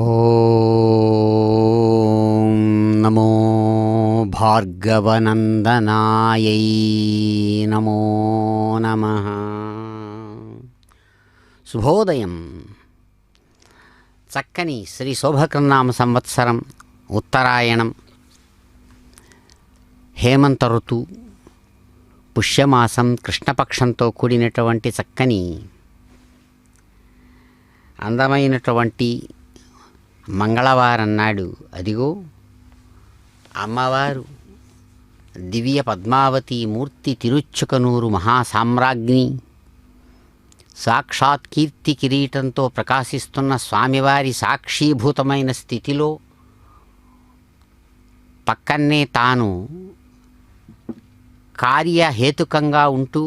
ఓం నమో భార్గవనందనాయై నమో నమః. శుభోదయం. చక్కని శ్రీ శోభకృన్నామ సంవత్సరం ఉత్తరాయణం, హేమంత ఋతు, పుష్యమాసం, కృష్ణపక్షంతో కూడినటువంటి చక్కని అందమైనటువంటి మంగళవారం నాడు అదిగో అమ్మవారు దివ్య పద్మావతి మూర్తి తిరుచ్చుకనూరు మహాసామ్రాజ్ఞి సాక్షాత్ కీర్తి కిరీటంతో ప్రకాశిస్తున్న స్వామివారి సాక్షీభూతమైన స్థితిలో పక్కనే తాను కార్యహేతుకంగా ఉంటూ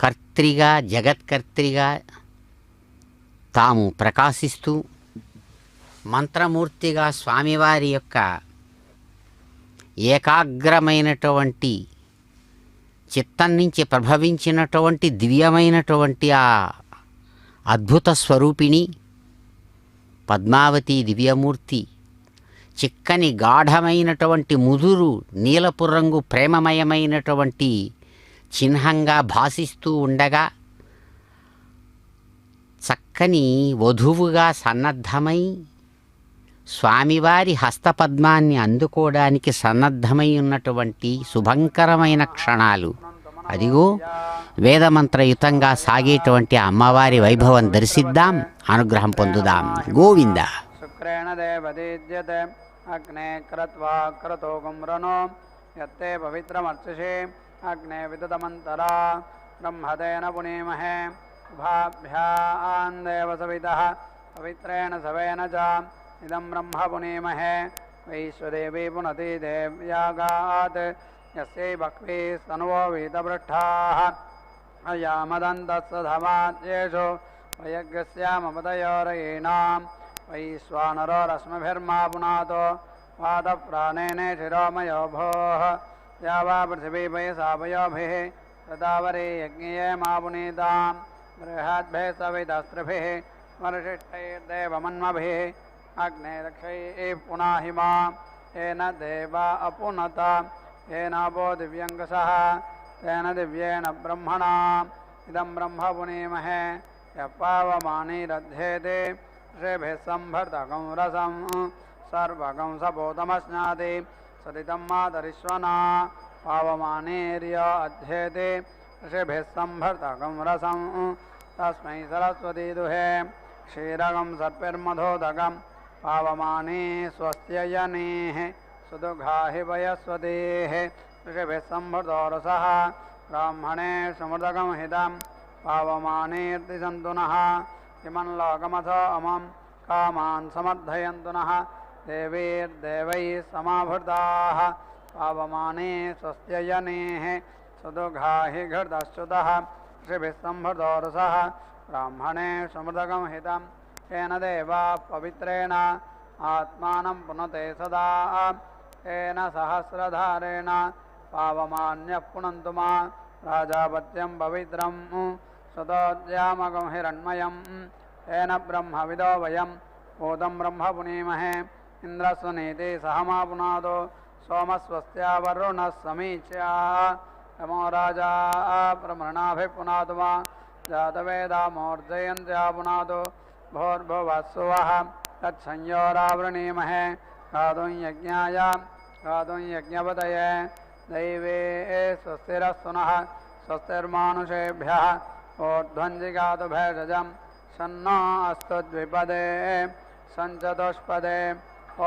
కర్త్రిగా జగత్కర్త్రిగా తాము ప్రకాశిస్తూ మంత్రమూర్తిగా స్వామివారి యొక్క ఏకాగ్రమైనటువంటి చిత్తం నుంచి ప్రభవించినటువంటి దివ్యమైనటువంటి ఆ అద్భుత స్వరూపిణి పద్మావతి దివ్యమూర్తి చిక్కని గాఢమైనటువంటి ముదురు నీలపు రంగు ప్రేమమయమైనటువంటి చిహ్నంగా భాసిస్తూ ఉండగా చక్కని వధువుగా సన్నద్ధమై స్వామివారి హస్తపద్మాన్ని అందుకోవడానికి సన్నద్ధమై ఉన్నటువంటి శుభంకరమైన క్షణాలు. అదిగో వేదమంత్రయుతంగా సాగేటువంటి అమ్మవారి వైభవం దర్శిద్దాం, అనుగ్రహం పొందుదాం. గోవింద. శుక్రేణ దేవదీజ్యతే అగ్నే క్రత్వా క్రతో గుమ్రనో యత్తే పవిత్రమర్చసే అగ్నే విదతమంతరా బ్రహ్మదేన పునీమహే ఉభాభ్యాం దేవ సవితః పవిత్రేణ సవేన చ ఇదం బ్రహ్మ పునీమహే వైశ్వదేవీ పునతి దేవ్యాగాత్ యస్యై బహ్వీ స్తనువో వీతపృష్ఠాః అయామదంతస్సధమాద్యేషు వయజ్ఞస్యామపదయోరయీణాం వైశ్వానరో రశ్మిభిర్మా పునాతో పాదప్రాణేనే శిరోమయో భోః యావా పృథివీ పయసాపయోభిః తదావరే యజ్ఞయే మా పునీతాం బృహద్భిः సవితస్త్రిభిः వరిష్ఠైర్దేవమన్మభిः అగ్నే రక్షైः పునాహిమా येन देवा अपुनत येनापो दिव्यङ्गसः तेन दिव्येन ब्रह्मणा इदं ब्रह्म पुनीमहे यः पावमानीरध्येते ऋषिभिः संभर्तकं रसं सर्वगं सपोतमश्नाति सरितं मातरिश्वना पावमानेर्य अध्येते ऋषिभिः संभर्तकं रसं तस्मै सरस्वती दुहे क्षीरकं सर्पिर्मधोदकं पावमाने स्वस्त्ययनेः सुदुघाहि वयस्वतेः ऋषिभिः संभृतो रसः ब्राह्मणे समृतकं हितं पावमानेऽर्तिसन्तु नः इमं लोकमथो अमं कामान् समर्थयन्तु नः देवीर्देवैः समाभृताः पावमाने स्वस्त्ययनेः सुदुघाहि घृतश्च्युतः ऋषिभिः संभृतो रसः ब्राह्मणे समृतकं हितं येन देवा पवित्रेण आत्मानं पुनते सदा येन सहस्रधारेण पावमान्यः पुनन्तु मा राजापत्यं पवित्रं सुतोद्यामकं हिरण्मयं येन ब्रह्मविदो वयं भूतं ब्रह्म पुनीमहे इन्द्रस्वनीति सह मा पुनादो सोमस्वस्त्या वरुणः समीच्या यमो राजा प्रमृणाभिः पुनातु मा जातवेदा मूर्जयन्त्या पुनातु भोर्भुवस्सुवः तत्संयोरावृणीमहे गातुं यज्ञाय गातुं यज्ञपतये दैवे स्वस्तिरस्तु नः स्वस्तिर्मानुषेभ्यः ऊर्ध्वञ्जिगातु भेषजं शन्नो अस्तु द्विपदे सञ्चतुष्पदे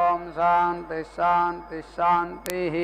ॐ शान्तिः शान्तिः शान्तिः.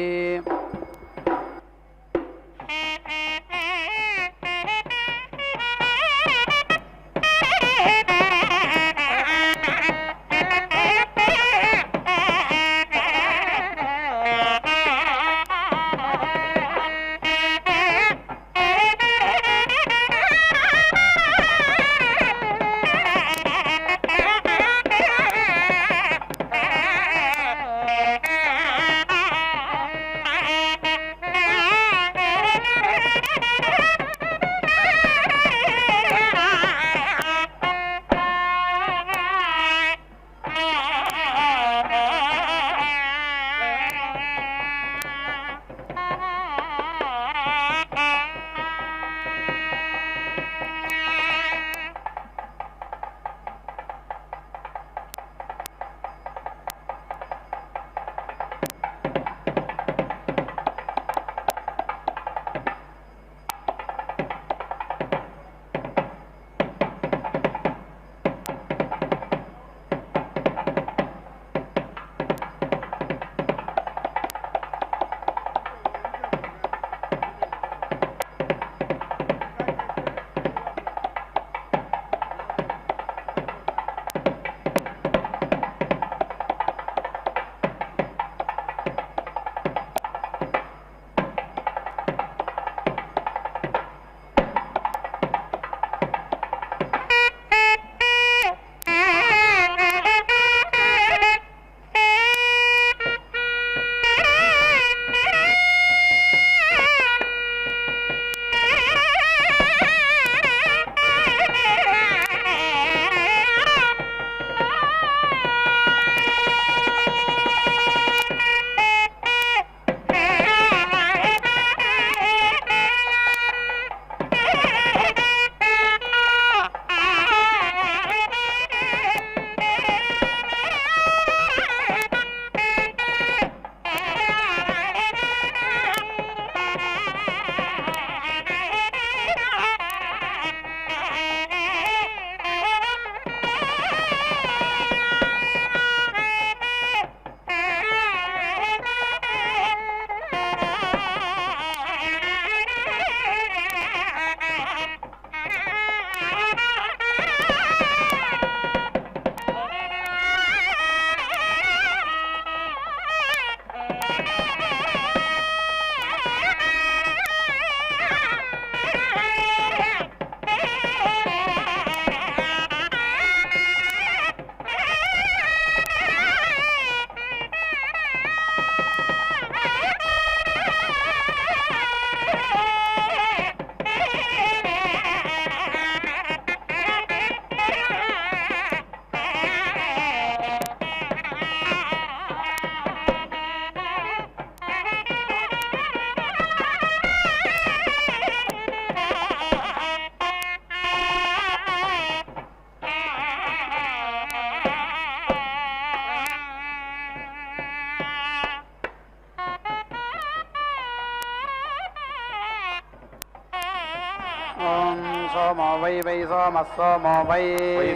नमः सोमो वै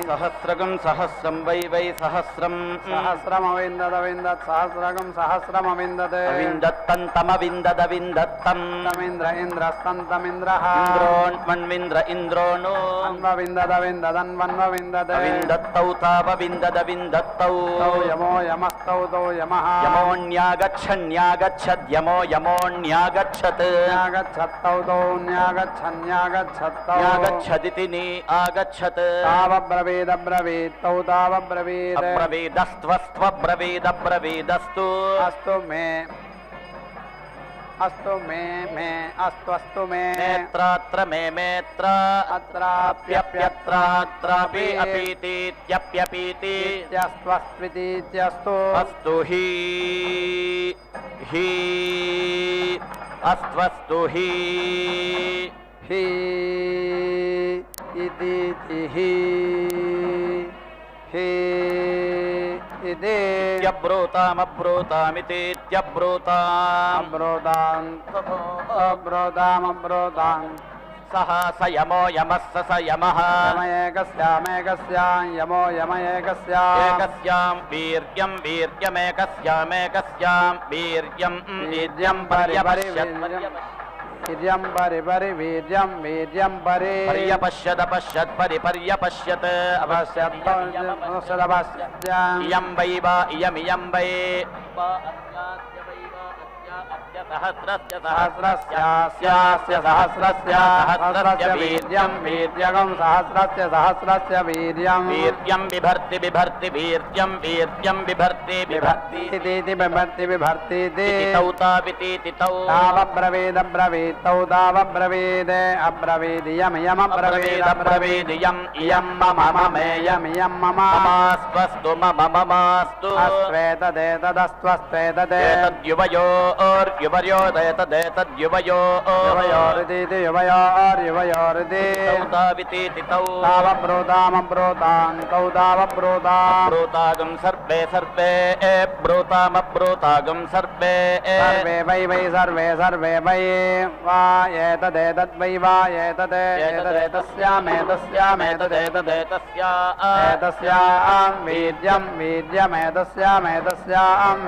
सहस्रगं सहस्रं वै वै सहस्रं सहस्रमविन्ददविन्दत् सहस्रगं सहस्रमविन्दत् अविन्दत्तन्तमविन्ददविन्दत्तं तमिन्द्र इन्द्रस्तन्तमिन्द्रः इन्द्रोन्मन्विन्द्र इन्द्रोनो अन्वविन्ददविन्ददन्वन्वविन्दत् अविन्दत्तौ तावविन्ददविन्दत्तौ तौ यमो यमस्तौ तौ यमः यमोऽन्यागच्छन्यागच्छद्यमो यमोऽन्यागच्छत् न्यागच्छत्तौ तौ न्यागच्छन्यागच्छत्तौ न्यागच्छदिति नि आगच्छत् तावब्रवीदब्रवीत् तौ तावब्रवीत् अब्रवीदस्त्वस्त्वब्रवीदब्रवीदस्तु अस्तु मे अस्तु मे अस्तु मे नेत्रात्र मे मेत्र अत्राप्यप्यत्रात्रापि अपीतीत्यप्यपीति इत्यस्त्वस्त्वितीत्यस्तु अस्तु हि अस्त्वस्तु हि हि इति हि इति ब्रूतामब्रूतामितीत्यब्रूताम् अब्रोताम् सः स यमो यमः स यमः यमएकस्यामेकस्यां यमो यमएकस्यां एकस्यां वीर्यं वीर्यमेकस्यामेकस्यां वीर्यं वीर्यं वीर्यं परि परि वीर्यं परि पर्यपश्यदपश्यत् परिपर्यपश्यत् अपश्यत् इयं वै वा इयमियं वै सहस्रस्य सहस्रस्यास्यास्य सहस्रस्य वीर्यं वीर्यगं सहस्रस्य वीर्यं बिभर्ति बिभर्ति वीर्यं बिभर्ति बिभर्ति इति बिभर्ति तौ तावितीति तौ तावब्रवीदब्रवीत् तौ तावब्रवीद अब्रवीद यमब्रवीद इयं मम ममेयं मम ममास्त्वस्तु मम ममास्तु युवयोरिति युवयोरिति तौ तावब्रूतामब्रूतान् तौ तावब्रूताम् ब्रूतागं सर्वे सर्वे ब्रूतामब्रूतागं सर्वे सर्वे वै सर्वे वै वा एतदेतद् वै वा एतदेतस्यां वीर्यमेतस्यां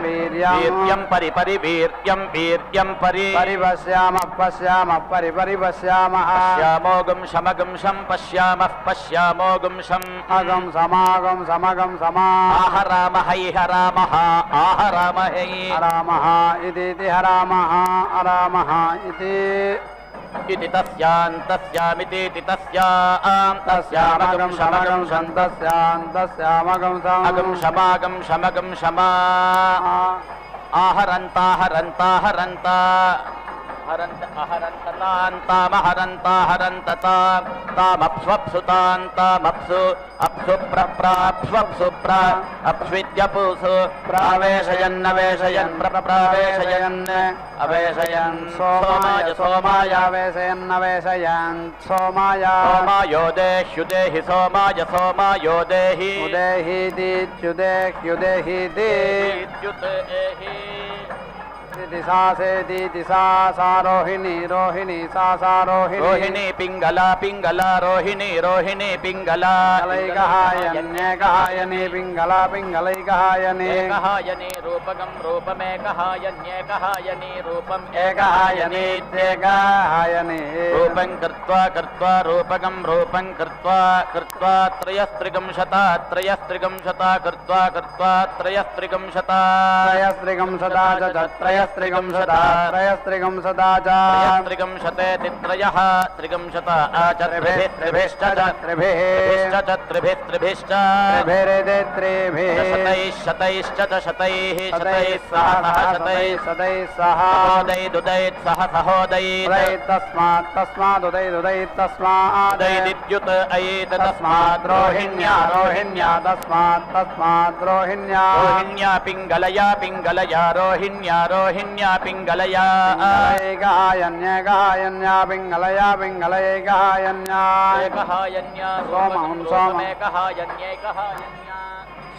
वीर्यं वीर्यं परि परिपश्यामः परिपश्यामः पश्यामोगं शमगं शं पश्यामोगं शम् अगं समगं आहरामहै हरामः आहरामहै हरामः इति हरामः इति तस्यान्तस्यामिति तस्यामगं शमगं तस्यामगं अगं शमागं शमा आहरन्ताहरन्ता तामप्स्वप्सुतान्तामप्सु अप्सु प्रप्राप्स्वप्सु अप्स्विद्यपुसु प्रावेशयन्नवेशयन् प्रावेशयन् अवेशयन् सोमायावेशयन्नवेशयन् सोमायो देह्युदेहि सोमाय सोमायो देहि उदेहीदित्युदेहीदित्युदेहि दिशा सा रोहिणी रोहिणी पिंगला रोहिणी पिंगला गहायने पिंगला पिंगलैकहायने रूपगं रूपमेकहायन्येकहायने रूपम् एकहायनेत्येकहायने रूपं कृत्वा रूपगं रूपं कृत्वा त्रयस्त्रिगं शता कृत्वा त्रयस्त्रिगं शता त्रयस्त्रिगं सदा त्रिगं शतेति त्रयः त्रिगं शता त्रिभिश्च शतैः सह दुदैत् सह सहोदैत् तस्मादुदैदित्युत अयेत तस्मात् रोहिण्या रोहिण्या पिंगलया रोहिण्या पिंगलया गायन्या पिंगलया सोममेकहायन्येकहायन्या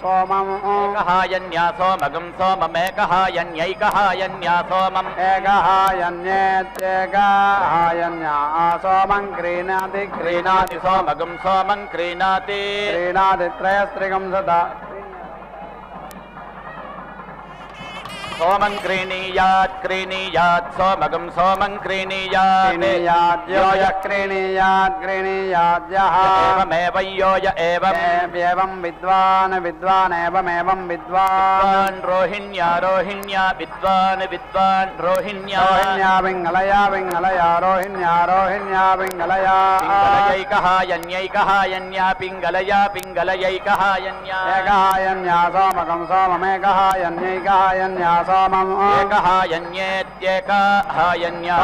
सोमम् एकहायन्या सोमगं सोममेकहायन्यैकहायन्या सोमम् एकहायन्येत्येकहायन्या सोमं क्रीणाति क्रीणाति सोमगं सोमं क्रीणाति क्रीणाति त्रयस्त्रिगं सदा सोमं क्रीणीयात् क्रीणीयात् सोमगं सोमं क्रीणीयात् क्रीणीयाद्यो यः क्रीणीयात् क्रीणीयाद्यः एवमेव यो य एवं विद्वान् विद्वान् एवमेवं विद्वान् रोहिण्या रोहिण्या विद्वान् विद्वान् रोहिण्या रोहिण्या पिङ्गलया पिङ्गलया रोहिण्या रोहिण्या पिङ्गलया पिङ्गलयैकहायन्यैकहायन्या पिङ्गलया पिङ्गलयैकहायन्या एकहायन्या सोमकं सोममेकहायन्यैकहायन्या सोमम् एकहायन्येत्येकहायन्या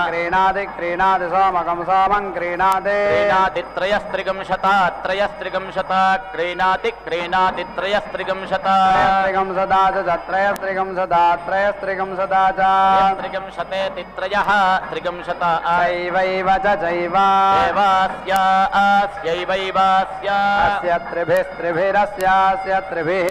क्रीणाति क्रीणाति सोमकं सोमं क्रीणाति क्रीणाति त्रयस्त्रिगं शता त्रयस्त्रिगं शता क्रीणाति क्रीणाति त्रयस्त्रिगं शता त्रयस्त्रिगं सदा च त्रयस्त्रिगं सदा त्रयस्त्रिगं सदा च त्रिगं शतेति त्रयः त्रिगं शता चैवैव च चैव एवास्यास्यैवैवास्य अस्य त्रिभिस्त्रिभिरस्यास्य त्रिभिः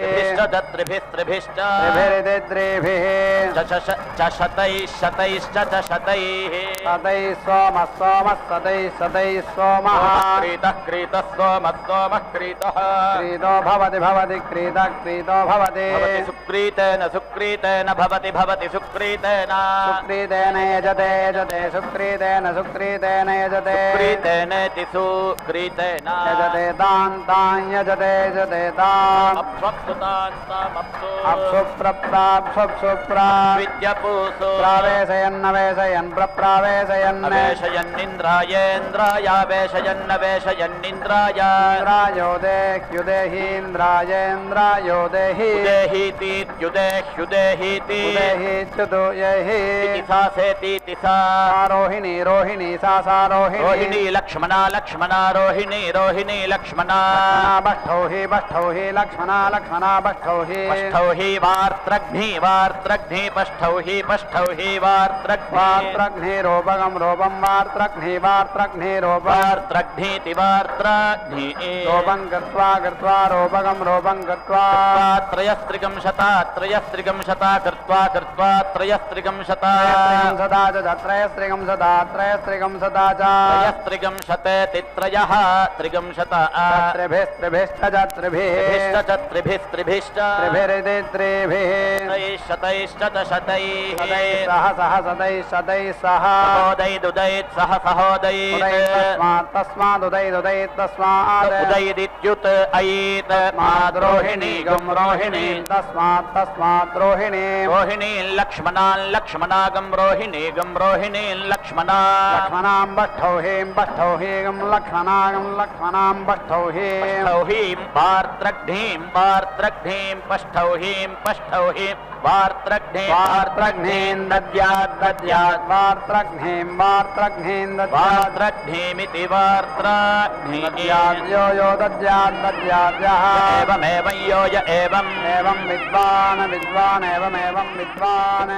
त्रिभिश्च त्रिभिरिति त्रिभिः शतैः शतैश्च च शतैः सतैः सोमः सोमः सतैः सतैः सोमः क्रीतः क्रीतः सोमः सोमः क्रीतः क्रीतो भवति भवति क्रीतः क्रीतो भवति सुक्रीतेन सुक्रीतेन भवति भवति सुक्रीतेन सुक्रीतेन यजते यजते सुक्रीतेन सुक्रीतेन यजते सुक्रीतेनेति सुक्रीतेन यजते तान् तान् यजते यजते तान् अप्स्वप्सुतान्तामप्सु अप्सुप्राप्सुप्रा विद्यपूसु प्रावेशयन्नवेशयन् प्रप्रावेशयन् वेशयन्निन्द्रायेन्द्रायावेशयन्नवेशयन्निन्द्राय इन्द्रायो देह्युदेहीन्द्रायेन्द्रायो देहि उदेहीतीत्युदेह्युदेहीति उदेहीत्युदो यहि सासेतीति सा रोहिणी रोहिणी सा रोहिणी रोहिणी लक्ष्मणा लक्ष्मणा रोहिणी रोहिणी लक्ष्मणा बष्ठौ हि लक्ष्मणा लक्ष्मणा बष्ठौ हि वार्त्रघ्नि वार्त्रघ्नि पष्ठौ हि वार्त्रघ्नि रोपगं रोपं वार्त्रघ्नि वार्त्रघ्नि रोप वार्त्रघ्नीति वार्त्रघ्नि रोपं कृत्वा कृत्वा रोपगं रोपं कृत्वा त्रयस्त्रिगं शता त्रयस्त्रिगं शता कृत्वा कृत्वा त्रयस्त्रिगं शता सदा च त्रयस्त्रिगं सदा त्रयस्त्रिगं सदा च त्रयस्त्रिगं शतेति त्रयः त्रिगं शता त्रिभिस्त्रिभिश्च च त्रिभिः च त्रिभिस्त्रिभिश्च त्रिभिरिति त्रिभिः शतैश्च च शतैः सह सह सदैः सदैः सह सहोदैदुदैत् सह सहोदैत् तस्मादुदैदुदैत् तस्मात् उदैदित्युत ऐत् रोहिणी गं रोहिणी तस्मात् रोहिणी रोहिणी लक्ष्मणान् लक्ष्मणागं रोहिणी गं रोहिणी लक्ष्मणा लक्ष्मणां बष्ठौ हीं गं लक्ष्मणागं लक्ष्मणां बष्ठौ हीं वार्त्रघ्नीं वार्त्रघ्नीं पष्ठौ हीं वार्त्रघ्नीं दद्यात् दद्यात् वार्त्रघ्नीं दद्यात् वार्त्रघ्नीमिति वार्त्रघ्नी यो यो दद्यात् दद्याद्यः एवमेव यो य एवं विद्वान् विद्वान् एवमेवं विद्वान्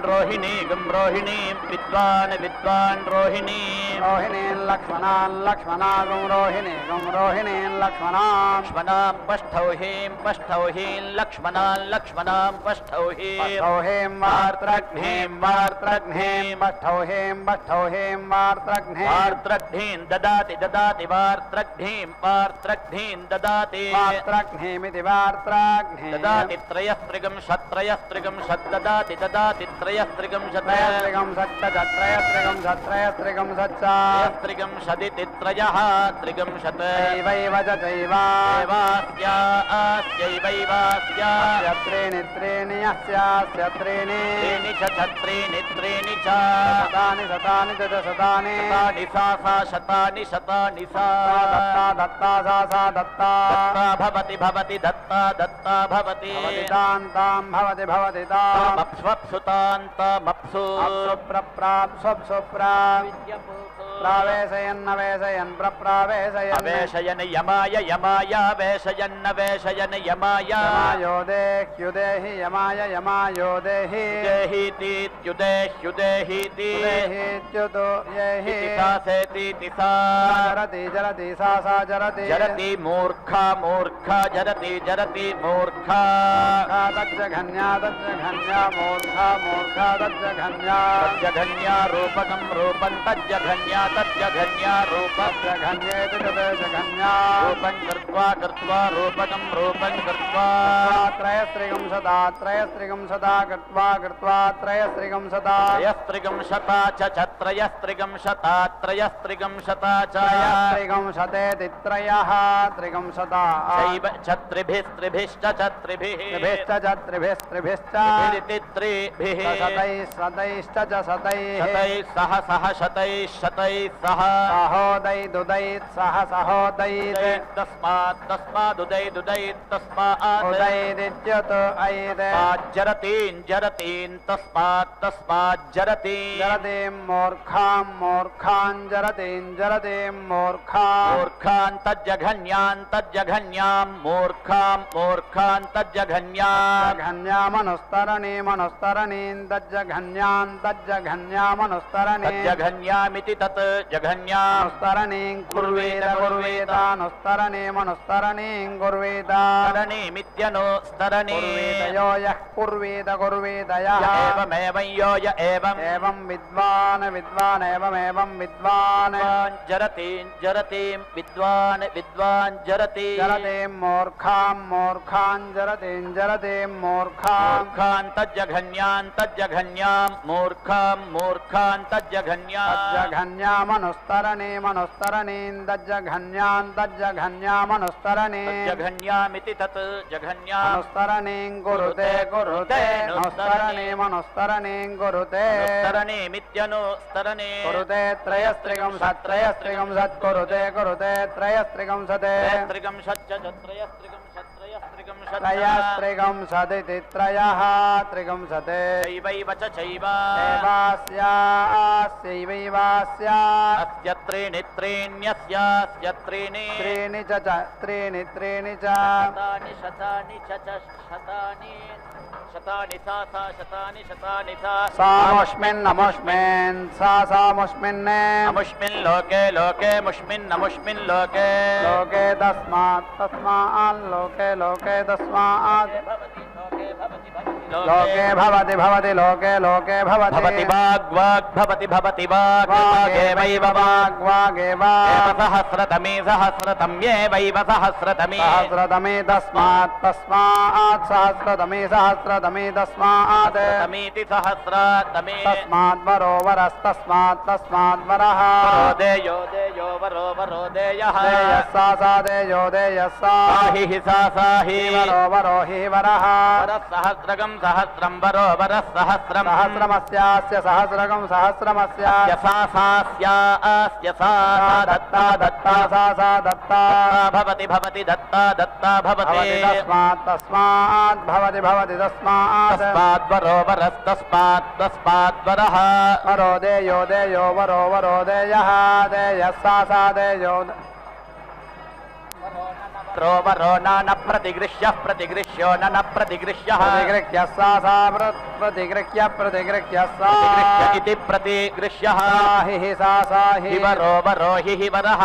रोहिणी गं रोहिणीं विद्वान् रोहिणी रोहिणीं लक्ष्मणान् लक्ष्मणागं रोहिणीं लक्ष्मणां पष्ठौ हीं लक्ष्मणान् लक्ष्मणां पष्ठौ हीं वार्त्रघ्नीं बष्ठौ हीं वार्त्रघ्नीं ददाति ददाति वार्त्रघ्नीं ददाति वार्त्रघ्नीमिति वार्त्रघ्नीं ददाति त्रयस्त्रिगं षत्त्रयस्त्रिगं षत् ददाति त्रयस्त्रिगं त्रयस्त्रिगं त्रयस्त्रिगं षदिति त्रयः त्रिगं शत चैवैव च चैवास्यैवैवास्य त्रीणि त्रीणि अस्यास्य त्रीणि च त्रीणि च शतानि शतानि च शतानि सा शतानि शतानि सा दत्ता सा दत्ता भवति दत्ता भवति तां भवति तामप्सु तामप्सु प्रप्राप्सुप्रा ప్రావేశయన్నవేశయన్ ప్రప్రావేశయన్ అవేశయన్ యమాయ యమాయావేశయన్నవేశయన్ యమాయ యమాయోదేహ్యుదేహి యమాయ యమాయోదేహి దేహీతీత్యుదేహ్యుదేహీతి దేహీత్యుతో యహి సేతి సా జరతి జరతి సా సా జరతి జరతి మూర్ఖా మూర్ఖా జరతి జరతి మూర్ఖా తజ్జఘన్యా తజ్జఘన్యా మూర్ఖా మూర్ఖా తజ్జఘన్యా తజ్జఘన్యా రూపకం రూపం తజ్జఘన్యా తజ్జఘన్యా రూపం తజ్జఘన్యేతి తజ్జఘన్యా రూపం కృత్వా కృత్వా రూపకం రూపం కృత్వా త్రయస్త్రిగం సదా త్రయస్త్రిగం సదా కృత్వా కృత్వా త్రయస్త్రిగం సదా త్రయస్త్రిగం శతా చ త్రయస్త్రిగం శతా త్రయస్త్రిగం శతా చ త్రిగం శతేతి త్రయః త్రిగం సదా చైవ ఛత్రిభిస్త్రిభిశ్చ ఛత్రిభిః త్రిభిశ్చ చ త్రిభిస్త్రిభిశ్చ త్రిభిరితి త్రిభిః శతైః శతైశ్చ చ శతైః శతైః సహ సహ శతైః శతైః సహ సహోదైదుదైత్ సహ సహోదైత్ తస్మాత్ తస్మాదుదై దుదై తస్మాత్ ఉదైదిత్యుత్ ఐద్ జరతీన్ జరతీన్ తస్మాత్ తస్మాత్ జరతీన్ జరతీం మూర్ఖాం మూర్ఖాన్ జరతీం జరతీం మూర్ఖాం మూర్ఖాన్ తజ్జఘన్యాన్ తజ్జఘన్యాం మూర్ఖాం మూర్ఖాన్ తజ్జఘన్యాన్ ఘన్యామనుస్తరణీమనుస్తరణీం తజ్జఘన్యాన్ తజ్జఘన్యామనుస్తరణీం తజ్జఘన్యామితి తత్ జఘన్యాం అనుస్తరణీం కుర్వేద కుర్వేదానుస్తరణీమనుస్తరణీం కుర్వేద స్తరణీమిత్యను స్తరణీ కుర్వేదయో యః కుర్వేద కుర్వేదయః ఏవమేవం యోయ ఏవం ఏవం విద్వాన్ విద్వాన్ ఏవమేవం విద్వాన్ జరతీం జరతీం విద్వాన్ విద్వాన్ జరతి జరతీం మూర్ఖాం మూర్ఖాన్ జరతీం జరతీం మూర్ఖాం మూర్ఖాన్ తజ్జఘన్యాన్ తజ్జఘన్యాం మూర్ఖాం మూర్ఖాన్ తజ్జఘన్యాం తజ్జఘన్యామనుస్తరణీమనుస్తరణీం తజ్జఘన్యాన్ తజ్జఘన్యామనుస్తరణీం జఘన్యామితి తత్ జఘన్యాం అనుస్తరణీం కురుతే కురుతే అనుస్తరణీమనుస్తరణీం కురుతే స్తరణీమిత్యను స్తరణీ కురుతే త్రయస్త్రిగం సత్రయస్త్రిగం సత్ కురుతే కురుతే త్రయస్త్రిగం సతే త్రిగం షచ్చ త్రయస్త్రిగం షత్రయస్త్రిగం త్రయస్త్రిగం సదితి త్రయః త్రిగం సతే చైవైవ చ చైవ ఏవాస్యాస్యైవైవాస్యా అస్య త్రీణి త్రీణ్యస్యాస్య త్రీణి త్రీణి చ త్రీణి త్రీణి చ శతాని శతాని చ శతాని శతాని సా సా శతాని శతాని సా సాముష్మిన్నముష్మిన్ సా సాముష్మిన్ అముష్మిన్ లోకే లోకే ముష్మిన్ నముష్మిన్ లోకే లోకే తస్మాత్ తస్మాత్ లోకే లోకే తస్మాత్ లోకే భవతి భవతి లోకే లోకే భవతి భవతి వాగ్ వాగ్ భవతి భవతి వాగ్ వాగేవైవ వాగ్ వాగేవ సహస్రతమే సహస్రతమ్యేవైవ సహస్రతమే సహస్రతమే తస్మాత్ తస్మాత్ సహస్రతమే సహస్రతమే తస్మాత్ తమీతి సహస్రతమే తస్మాత్ వరోవరస్తస్మాత్ తస్మాత్ వరః దేయో దేయో వరో వరో దేయః దేయస్సా సా దేయో దేయస్సా సాహి సా సాహి వరో వరో హి వరః సహస్రగం సహస్రం వరో వర సహస్రం సహస్రమస్యాస్య సహస్రగం సహస్రమస్యాస్య యసా సాస్య సా దత్తా దత్తా సా సా దత్తా భవతి భవతి దత్తా దత్తా భవతి భవతి తస్మాత్ తస్మాత్ భవతి భవతి తస్మాత్ తస్మాద్వరో వరస్తస్మాత్ తస్మాద్వరః వరో దేయో దేయో వరో వరో దేయః దేయస్సా సా దేయో వరో నాన ప్రతిగృహ్య ప్రతిగృహ్యో నన ప్రతిగృహ్య ప్రతిగృహ్య సా సా ప్రతిగృహ్య ప్రతిగృహ్య సా ఇది ప్రతిగృహ్య హి సా సా హి వరో వరో హి వరః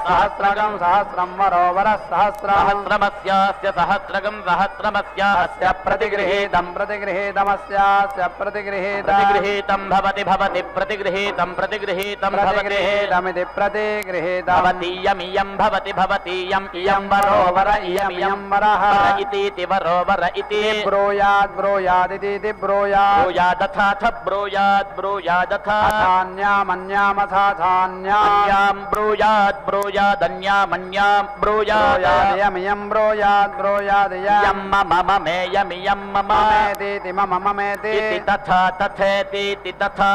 సహస్రగం సహస్రం వరో వరః సహస్రం సహస్రమస్యాస్య సహస్రగం సహస్రమస్యాస్య ప్రతిగృహీతం ప్రతిగృహీతమస్యాస్య ప్రతిగృహీతం ప్రతిగృహీతం భవతి భవతి ప్రతిగృహీతం ప్రతిగృహీతం భవతి ప్రతిగృహీతమితి ప్రతిగృహీతం భవతీయమియం భవతి భవతీయం ఇయం వరో వర ఇయం వరః ఇతి వరో వర ఇతి బ్రూయాద్ బ్రూయాదితి బ్రూయాద్ బ్రూయాదథాథ బ్రూయాద్ బ్రూయాదథా ధాన్యామన్యామథాధాన్యాం బ్రూయాద్ బ్రూయాదన్యామన్యాం బ్రూయాద్ బ్రూయాదయమియం బ్రూయాద్ బ్రూయాదయం యం మమ మేయమియం మమ మమేతి మమ మమేతి ఇతి తథా తథేతి తథా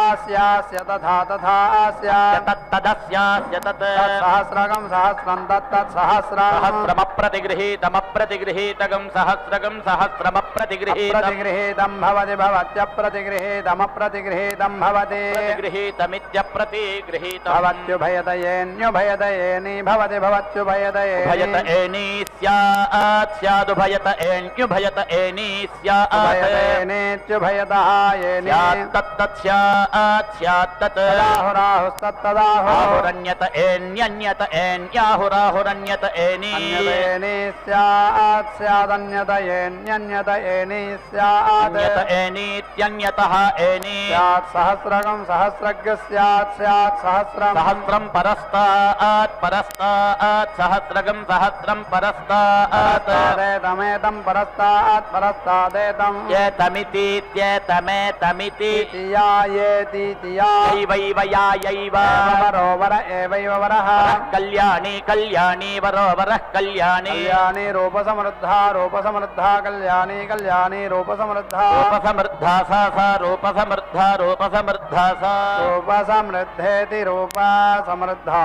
ఆస్యాస్య తథా తథా ఆస్య తత్తదస్యాస్య తత్ సహస్రగం సహస్రం తత్తత్ సహస్రం सहस्रमप्रतिगृहीतमप्रतिगृहीतगं सहस्रगं सहस्रमप्रतिगृहीतम् प्रतिगृहीतं भवति भवत्यप्रतिगृहीतमप्रतिगृहीतं भवति प्रतिगृहीतमित्यप्रतिगृहीतम् भवत्युभयतयेऽन्युभयतयेनि भवति भवत्युभयतये भयत एनी स्यात् स्यादुभयत एन्युभयत एनी स्यात् भयतेनेत्युभयतः येनि स्यात्तत् स्यात् स्यात्तत् राहुराहुस्तत्तदाहुरन्यत आहुरन्यत एन्यन्यत एन्याहुराहुरन्यत एनी अन्यतेनि स्यात् स्यादन्यत येन्यन्यत एनि स्यात् अन्यत एनीत्यन्यतः एनी स्यात् सहस्रकं सहस्रज्ञ स्यात् स्यात् सहस्रं सहस्रं परस्तात् परस्तात् सहस्रगं सहस्रं परस्तात् परस्तादेतमेतं परस्तात् परस्तादेतं येतमितीत्येतमेतमिति तिया येतीतिया यैवैव यायैव वरोवर एवैव वरः कल्याणी कल्याणी वरोवरः कल्याणी कल्याणी रूपसमृद्धा रूपसमृद्धा कल्याणी कल्याणी रूपसमृद्धा रूपसमृद्धा सा रूपसमृद्धा रूपसमृद्धा सा रूपसमृद्धेति रूपसमृद्धा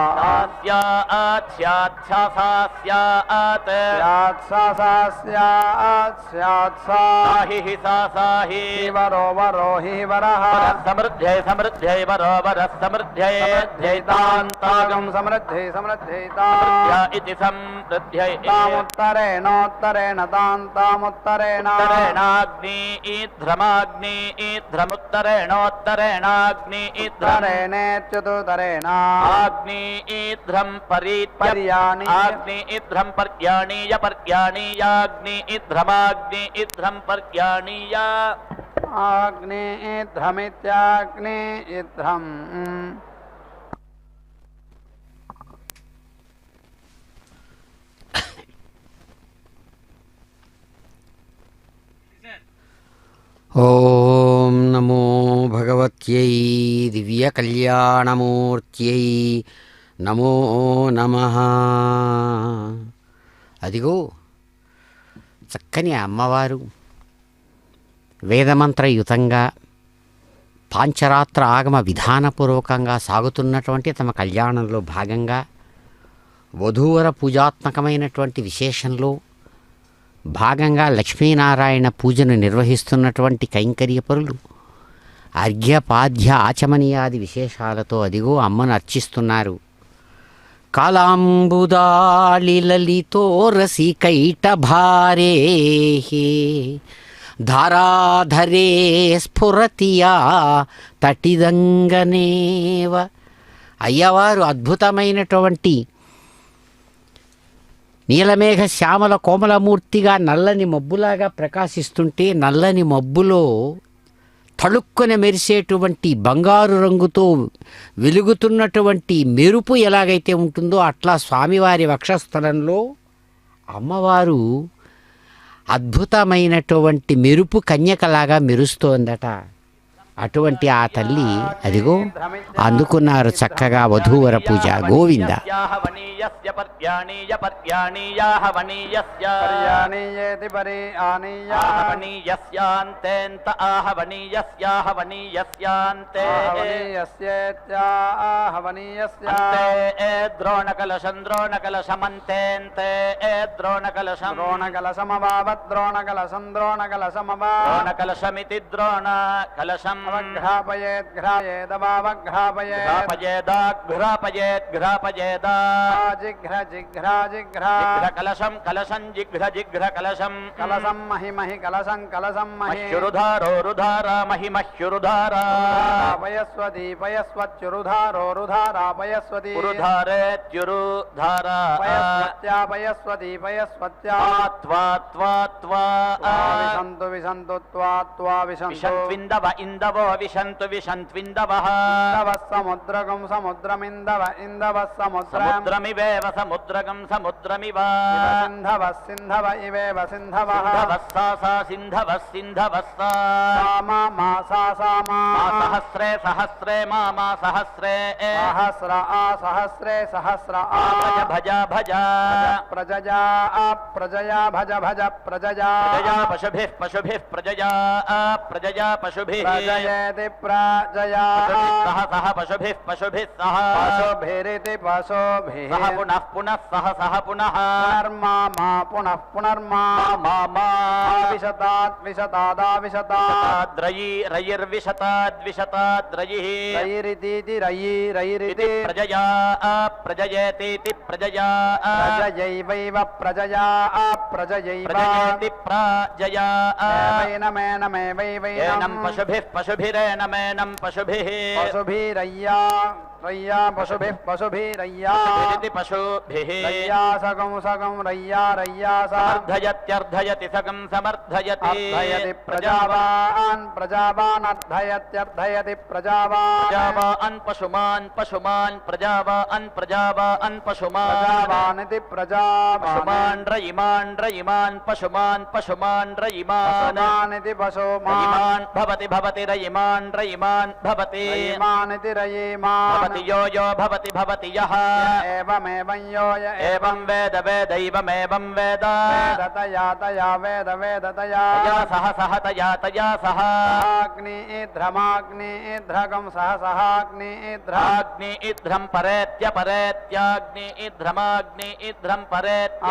स्यात् स्यात् सा स्यात् स्यात् सा स्यात् स्यात् सा साहि सा साहि वरो वरो हि वरः समृद्ध्यै समृद्ध्यै वरोवरः समृद्ध्यै समृद्ध्यैतान्तागं समृद्धि समृद्धैता इति समृद्ध्यै तामुत्तरेणोत्तरेण तान्तामुत्तरेण उत्तरेणाग्नि ईध्रमाग्नि ईध्रमुत्तरेणोत्तरेणाग्नि ईध्रम् तरेणेत्युतरेण आग्नि ईध्रं पर्याणि आग्नि ईध्रं पर्याणीय पर्याणीयाग्नि ईध्रमाग्नि ईध्रं पर्याणीय अग्नि इद्धमित्याग्नि इद्धम् ఓం నమో భగవత్యై దివ్యకళ్యాణమూర్త్యై నమో నమః. అదిగో చక్కని అమ్మవారు వేదమంత్రయుతంగా పాంచరాత్ర ఆగమ విధానపూర్వకంగా సాగుతున్నటువంటి తమ కళ్యాణంలో భాగంగా వధూవర పూజాత్మకమైనటువంటి విశేషంలో భాగంగా లక్ష్మీనారాయణ పూజను నిర్వహిస్తున్నటువంటి కైంకర్యపరులు అర్ఘ్యపాద్య ఆచమనీయాది విశేషాలతో అదిగో అమ్మను అర్చిస్తున్నారు. కాళాంబుదాళిలలితోరసి కైటభారే ధారాధరే స్ఫురతియా తటిదంగనేవ. అయ్యవారు అద్భుతమైనటువంటి నీలమేఘ శ్యామల కోమలమూర్తిగా నల్లని మబ్బులాగా ప్రకాశిస్తుంటే నల్లని మబ్బులో తళుక్కున మెరిసేటువంటి బంగారు రంగుతో వెలుగుతున్నటువంటి మెరుపు ఎలాగైతే ఉంటుందో అట్లా స్వామివారి వక్షస్థలంలో అమ్మవారు అద్భుతమైనటువంటి మెరుపు కన్యకలాగా మెరుస్తోందట. అటువంటి ఆ తల్లి అదిగో అందుకున్నారు చక్కగా వధూవర పూజ. గోవింద. पर्याणीयेति परि आहवनीयस्यान्तेऽन्त आहवनीयस्याहवनीयस्यान्ते आहवनीयस्याहवनीयस्य द्रोणकलशं द्रोणकलशमन्तेऽन्ते द्रोणकलशं द्रोणकलशमभावत् द्रोणकलशं द्रोणकलशमभावत् द्रोणकलशमिति द्रोणकलशम् घ्रापयेत् घ्रायेदभावघ्रापयेत् घ्रापयेदाघ्रापयेत् घ्रापयेदा जिघ्र जिघ्रा जिघ्रा कलशं कलशं जिघ्र जिघ्र कलशं कलशं महि महि कलशं कलशं महि मह्युरुधारो रुधारा महिमह्युरुधारा पयस्वती पयस्वच्युरुधारो रुधारा पयस्वती उरुधारेत्युरुधारा पयस्वत्या पयस्वती पयस्वत्या त्वा त्वा त्वा विशन्तु विशन्तु त्वा त्वा विशन्तु विशन्त्विन्दव इन्दवो विशन्तु विशन्त्विन्दवः इन्दवः समुद्रकं समुद्रमिन्दव इन्दवः समुद्रमिवेव समुद्रकं समुद्रमिव सिन्धवः सिन्धव इवेव सिन्धवः सिन्धवः सा सा सिन्धवः सिन्धवः सा मा मा सा मा सहस्रे सहस्रे मा सहस्रे सहस्र आ सहस्रे सहस्र आ भज भज प्रजया प्रजया भज भज प्रजया प्रजया पशुभिः पशुभिः प्रजया प्रजया पशुभिः प्रजया प्रजयति प्रजया सह सह पशुभिः पशुभिः सह पशुभिरिति पशुभिः सह पुनः पुनः सह पुनः पुनर्मा मा पुनः पुनर्मा मा विशतादाविशतात् रयि रयिर्विशताद्विशताद्रयिः रयिरितीति रयिरिति प्रजया प्रजयेतीति प्रजया प्रजयैवैव प्रजया अप्रजयैव प्रजयेति प्रजया एनं पशुभिः पशुभिरेनमेनं पशुभिः पशुभिरय्या रय्या पशुभिः पशुभिरय्या इति पशुभिः रय्या सगं सगं रय्या रय्या समर्थयत्यर्थयति सगं समर्थयति अर्थयति प्रजावान् प्रजावान् अर्थयत्यर्थयति प्रजावान् प्रजावान् पशुमान् पशुमान् प्रजावान् प्रजावान् पशुमान् प्रजावानिति प्रजावान् पशुमान् रयिमान् रयिमान् पशुमान् पशुमान् रयिमान् पशुमानिति पशुमान् रयिमान् भवति भवति रयिमान् रयिमान् भवति रयिमानिति रयिमान् भवति यो यो भवति भवति यः एवमेवं यो य एवं वेद वेदैवमेवं वेद वेदतया तया वेद वेदतया तया सह सह तया तया सह अग्निध्रमाग्निध्रगं सह सहाग्निध्राग्नि इध्रं परेत्यपरेत्याग्नि इध्रमाग्नि इध्रं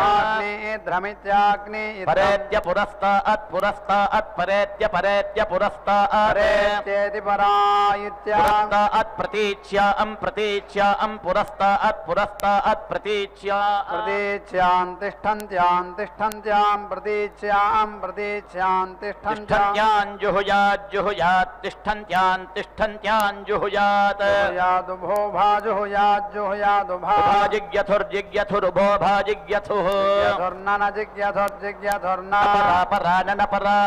अग्निध्रमित्याग्नि परेत्य पुरस्तात् पुरस्तात् परेत्य परेत्य पुरस्तात् परेत्येति परायुत्या पुरस्तात् प्रतीच्यां प्रतीच्यां पुरस्तात् पुरस्तात् प्रतीच्या प्रतीच्यां तिष्ठन्त्यां तिष्ठन्त्यां प्रतीच्यां प्रतीच्यां तिष्ठन्त्यां तिष्ठन्त्यां जुहुयात् जुहुयात् तिष्ठन्त्यां तिष्ठन्त्यां जुहुयात् जुहुयादुभो भाजुहुयात् जुहुयादुभा जिज्ञथुर्जिज्ञथुरुभो भाजिज्ञथुः जिज्ञथुर्नन जिज्ञथुर्जिज्ञथुर्न परा न परा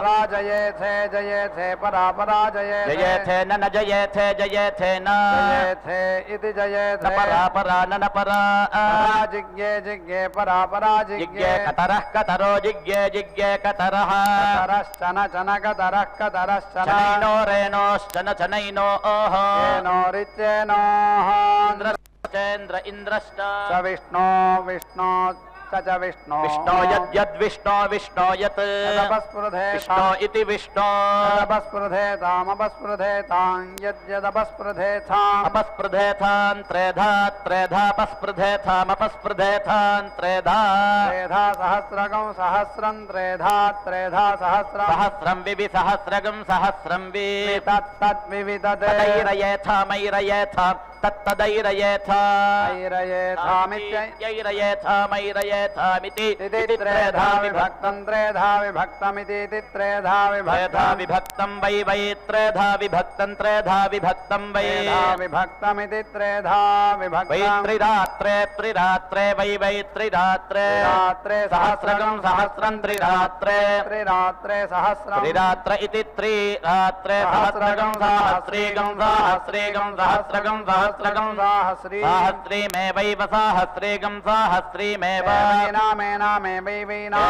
पराजयेथे जयेथे परा पराजयेथे जयेथे न जयेथे जयेथे न जयेथे इति जयेथे परा परा न परा जिज्ञे जिज्ञे परा परा जिज्ञे कतरः कतरो जिज्ञे जिज्ञे कतरः कतरश्चन चन कतरः कतरश्चन चनैनो रेणोश्चन चनैनो ओह चेनोरिच्चेनोः चेन्द्र इन्द्रश्च स विष्णो विष्णो स च विष्णो विष्णो यद्यद्विष्णो विष्णो यत् यदपस्पृधे विष्णो इति विष्णो यदपस्पृधेतामपस्पृधेतां यद्यदपस्पृधेताम् अपस्पृधेथान् त्रेधा त्रेधापस्पृधेथामपस्पृधेथान् त्रेधा त्रेधा सहस्रगं सहस्रं त्रेधा त्रेधा सहस्रं सहस्रं विवि सहस्रगं सहस्रं वि तत्तद्विविदते तदैरयेथामैरयेथां तत्तदैरयेथा ऐरयेथामैरयेथामिति त्रेधा विभक्तं त्रेधा विभक्तमिति त्रेधा त्रेधा विभक्तं वै वै त्रेधा विभक्तं त्रेधा विभक्तं वै विभक्तमिति त्रेधा वै विभक्तं त्रिरात्रे त्रिरात्रे वै वै त्रिरात्रे रात्रे सहस्रगं सहस्रं त्रिरात्रे त्रिरात्रे सहस्रं त्रिरात्र इति त्रिरात्रे सहस्रगं सहस्रीगं सहस्रीगं सहस्रगं सहस्रगं सहस्री सहस्रीमेवैव सहस्रीगं सहस्रीमेव एनामेनामेवैवैनां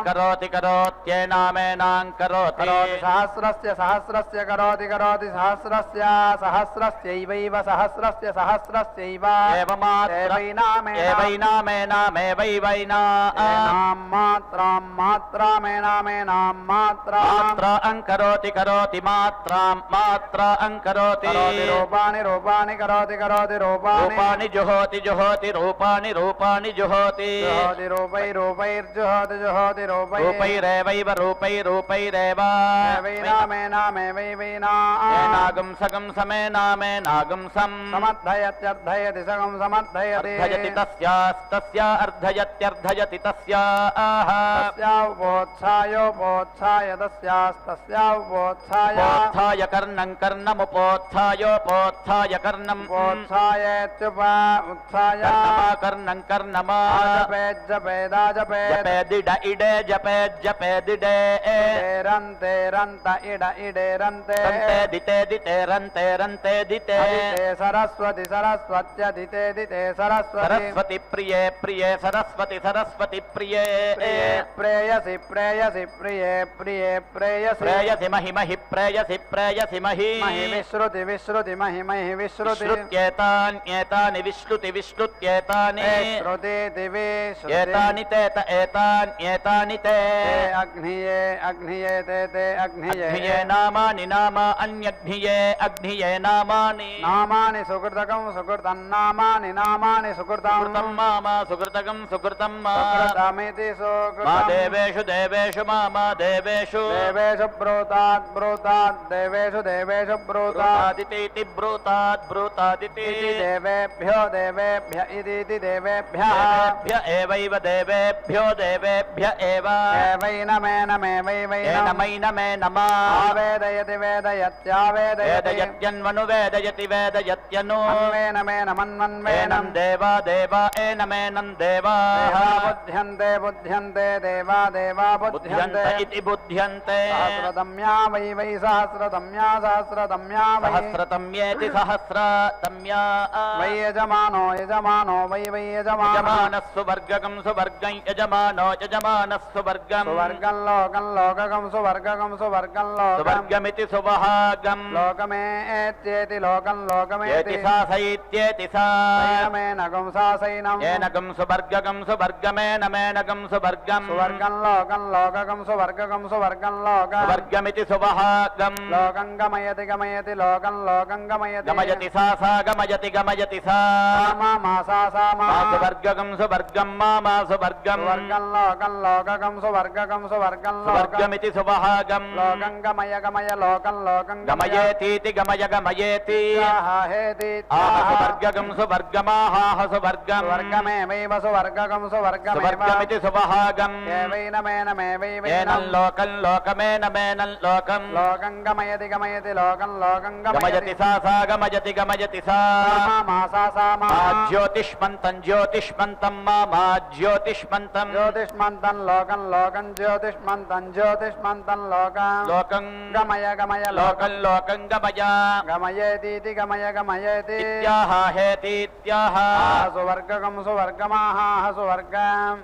करोति करोत्येनामेनां करोति करोति सहस्रस्य सहस्रस्य करोति करोति सहस्रस्य सहस्रस्यैवैव सहस्रस्य सहस्रस्यैव एवैनामेनामेवैवैनां मात्रां मात्रामेनामेनां मात्रां मात्रा अंकरोति करोति मात्रां मात्रा अंकरोति रूपाणि रूपाणि करोति करोति रूपाणि जुहोति जुहोति रूपाणि रूपाणि जुहोति जुहोति रूपै रूपैर्जुहोति जुहोति रूपै रूपैरेवैव रूपैरेव एनागं सगं समेनामेनागं सम् समर्थयत्यर्थयति सगं समर्थयति अर्धयति तस्यास्तस्य अर्धयत्यर्धयति तस्याः तस्यावोत्सायोपोत्साय तस्यास्तस्यावोत्साय पोत्थाय कर्णं कर्णमुपोत्थायोपोत्थाय कर्णम् उत्सायेत्युपा उत्साय कर्णं कर्णमा जपेज्जपेदाजपेत् जपेदिड इडे जपेज्जपेदिडे रन्ते रन्त इड इडे रन्ते रन्ते दिते दिते रन्ते रन्ते दिते दिते सरस्वति सरस्वत्यदिते दिते सरस्वति सरस्वती प्रिये प्रिये सरस्वती सरस्वती प्रिये प्रेयसि प्रेयसि प्रिये प्रिये प्रेयसि प्रेयसि महि महि प्रेयसि प्रेयसि महि महि विश्रुति विश्रुति महि महि विश्रुति విశ్లుత్యేతాన్యేతాని విశ్లుతి విశ్లుత్యేతాని श्रुति दिवे ఏతాని తేత ఏతాన్యేతాని తే अग्निये अग्निये ते అగ్నియే अग्निये నామాని నామ అన్యగ్నియే అగ్నియే నామాని नामानि सुकृतकं सुकृतन्नामानि नामानि సుకృతం सुकृतं మామ సుకృతకం సుకృతం మా सुकृतमिति మా सुकृतं దేవేషు దేవేషు మా దేవేషు देवेषु ब्रूतात् ब्रूतात् देवेषु देवेषु ब्रूतात् బ్రూతాదితి బ్రూతాద్ బ్రూతాదితి इति देवेभ्यो देवेभ्य इति देवेभ्यः దేవేభ్య ఏవైవ దేవేభ్యో దేవేభ్య ఏవ एवैनमेनमेवैवैनम् ఏనమై నమా आवेदयति वेदयत्यावेदयति వేదయత్యన్వను వేదయతి వేదయత్యను अन्वेनमेनमन्वन्वेनम् ఏనం దేవా దేవా ఏనమేనం దేవా देवा बुध्यन्ते बुध्यन्ते देवा देवा బుధ్యంత बुध्यन्ते ఇతి బుధ్యంతే सहस्रतम्या वै वै सहस्रतम्या सहस्रतम्या वै సహస్రతమ్యేతి సహస్రతమ్యా वै यजमानो यजमानो वै वै यजमानो యజమానः సువర్గకం సువర్గం యజమానో యజమానः సువర్గం सुवर्गं लोकं लोककं सुवर्गकं सुवर्गं लोकं సువర్గమితి సువహాగం लोकमेत्येति लोकं लोकमेति ఏతి సాసైత్యేతి సా नैनमेनकं सासैनम् ఏనకం సువర్గకం సువర్గమేనమేనకం సువర్గం सुवर्गं लोकं लोककं सुवर्गकं सुवर्गं लोकं సువర్గమితి సువహాగం लोकं गमयति गमयति लोकं लोकं गमयति గమయతి సా సా గమయతి గమయతి సా मा सा మా సువర్గకం సువర్గం మా సువర్గం सुवर्गं लोकं लोककं सुवर्गकं सुवर्गं लोकं సువర్గమితి సువహాగం लोकं गमय गमय लोकं लोकं గమయేతీతి గమయ గమయేతి हेति ఆహ సువర్గకం సువర్గమాహాహ సువర్గం सुवर्गमेवैव सुवर्गकं सुवर्गमेव సువర్గమితి సువహాగం एवैनमेनमेवैवैनं ఏనం లోకం లోకమేనమేనం లోకం लोकं गमयति गमयति लोकं लोकं గమయతి సా సా గమయతి గమయతి సా मा सा మా జ్యోతిష్మంతం జ్యోతిష్మంతం మా జ్యోతిష్మంతం ज्योतिष्मन्तं लोकं लोकं ज्योतिष्मन्तं ज्योतिष्मन्तं लोकं లోకం गमय गमय లోకం లోకం గమయ गमयतीति गमय गमयति ఇత్యాహ హేతీత్యాహ सुवर्गकं सुवर्गमाहाः सुवर्गम्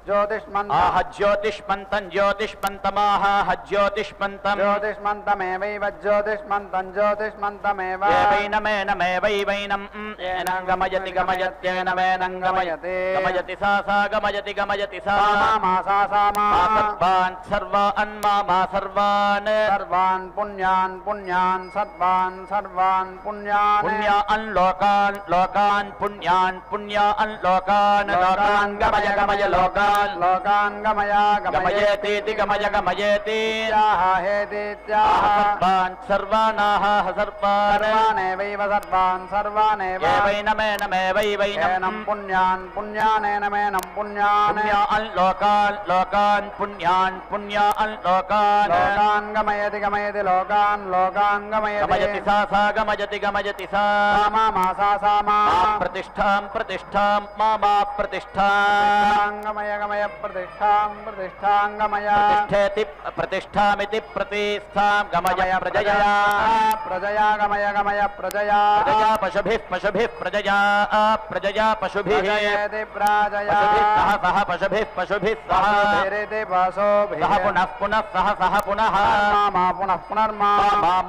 ज्योतिष्मन्तं ఆహ జ్యోతిష్మంతం జ్యోతిష్మంతమాహ జ్యోతిష్మంతం ज्योतिष्मन्तमेवैव ज्योतिष्मन्तं ज्योतिष्मन्तमेव ఏవైనమేనమేవైవైనం ఏనం గమయతి గమయత్యేనమేనం గమయతి గమయతి సా సా గమయతి గమయతి సా मा सा सा मा మా సర్వాన్ సర్వాన్ మా సర్వాన్ सर्वान् पुण्यान् पुण्यान् सर्वान् सर्वान् पुण्यान् పుణ్యాన్ లోకాన్ లోకాన్ పుణ్యాన్ పుణ్యాన్ లోకాన్ లోకాన్ గమయ గమయ లోకాన్ लोकान् गमया గమయేతీతి గమయ గమయేతి हेतीत्याह సర్వాన్ సర్వానాహ సర్వాన్ सर्वानेवैव सर्वान् सर्वानेव ఏవైనమేనమేవైవైనం एनं पुण्यान् पुण्यानेनमेनं पुण्यान् పుణ్యాన్ లోకాన్ లోకాన్ పుణ్యాన్ పుణ్యాన్ లోకాన్ लोकान् गमयति गमयति लोकान् लोकान् గమయతి गमयति సా సా గమయతి గమయతి సా मा सा सा मा ప్రతిష్టాం ప్రతిష్టాం మా ప్రతిష్టాం गमय गमय प्रतिष्ठां प्रतिष्ठां गमय ప్రతిష్ఠేతి ప్రతిష్టామితి ప్రతిష్టాం గమయ ప్రజయా प्रजया गमय गमय प्रजया ప్రజయా పశుభిః పశుభిః ప్రజయా ప్రజయా పశుభిః प्रजयति प्राजया పశుభిః సహ సహ పశుభిః పశుభిః సహ भिरिति वासोभिः సహ పునః పునః సహ సహ పునః मा पुनः पुनर्मा